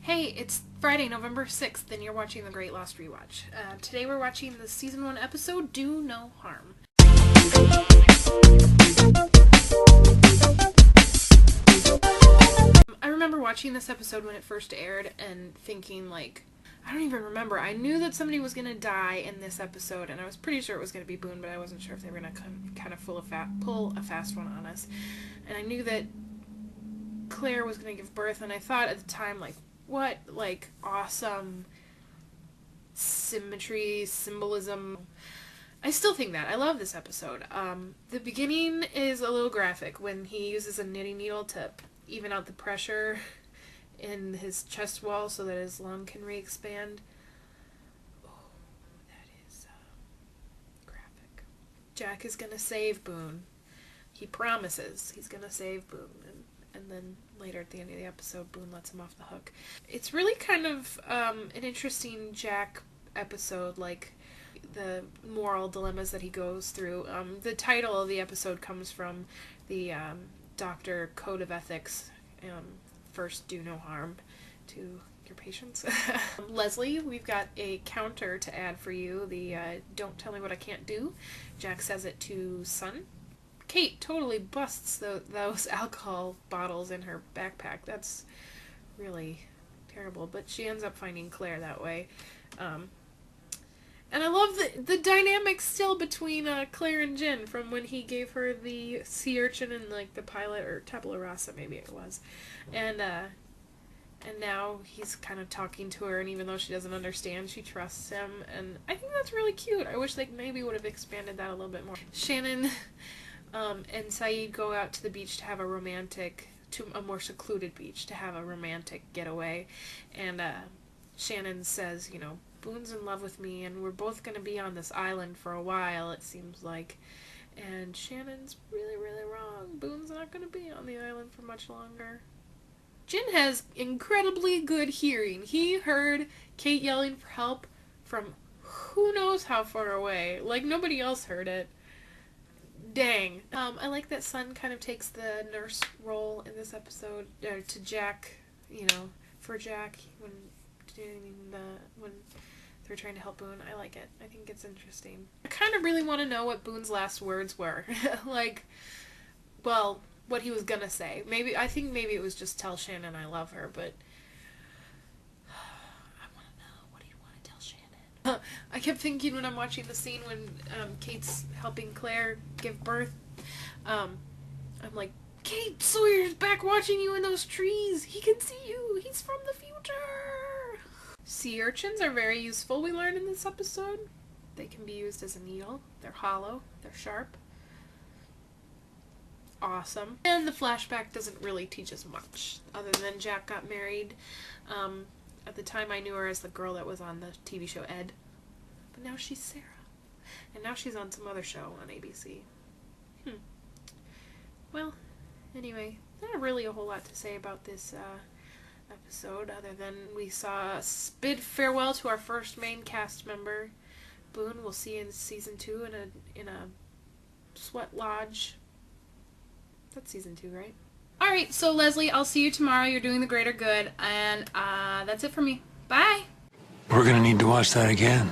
Hey, it's Friday, November 6th, and you're watching The Great Lost Rewatch. Today we're watching the Season 1 episode, Do No Harm. I remember watching this episode when it first aired and thinking, I don't even remember. I knew that somebody was going to die in this episode, and I was pretty sure it was going to be Boone, but I wasn't sure if they were going to kind of pull a fast one on us. And I knew that Claire was going to give birth, and I thought at the time, what, awesome symmetry, symbolism. I still think that. I love this episode. The beginning is a little graphic when he uses a knitting needle to even out the pressure in his chest wall so that his lung can re-expand. Oh, that is graphic. Jack is gonna save Boone. He promises he's gonna save Boone, and then later at the end of the episode, Boone lets him off the hook. It's really kind of an interesting Jack episode, the moral dilemmas that he goes through. The title of the episode comes from the Doctor Code of Ethics. First, do no harm to your patients. Leslie, we've got a counter to add for you. The don't tell me what I can't do. Jack says it to Sun. Kate totally busts those alcohol bottles in her backpack. That's really terrible, but she ends up finding Claire that way. And I love the dynamic still between Claire and Jen from when he gave her the sea urchin and the pilot, or tabula rasa maybe it was, and now he's kind of talking to her, and even though she doesn't understand, she trusts him, and I think that's really cute. I wish they maybe would have expanded that a little bit more. Shannon and Sayid go out to the beach to have a more secluded beach to have a romantic getaway, and Shannon says, Boone's in love with me, and we're both going to be on this island for a while, it seems like. And Shannon's really, really wrong. Boone's not going to be on the island for much longer. Jin has incredibly good hearing. He heard Kate yelling for help from who knows how far away. Nobody else heard it. Dang. I like that Sun kind of takes the nurse role in this episode to Jack, for Jack when they're trying to help Boone. I like it. I think it's interesting. I kind of really want to know what Boone's last words were. What he was gonna say. I think maybe it was just tell Shannon I love her, but I want to know, what do you want to tell Shannon? I kept thinking when I'm watching the scene when Kate's helping Claire give birth, I'm like, Kate, Sawyer's back watching you in those trees. He can see you. He's from the future. Sea urchins are very useful, we learned in this episode. They can be used as a needle. They're hollow. They're sharp. Awesome. And the flashback doesn't really teach us much, other than Jack got married. At the time I knew her as the girl that was on the TV show Ed. But now she's Sarah. And now she's on some other show on ABC. Well, anyway, not really a whole lot to say about this episode, other than we saw a bid farewell to our first main cast member. Boone, we'll see in season 2 in a sweat lodge. That's season 2, right? Alright, so Leslie, I'll see you tomorrow. You're doing the greater good, and that's it for me. Bye! We're gonna need to watch that again.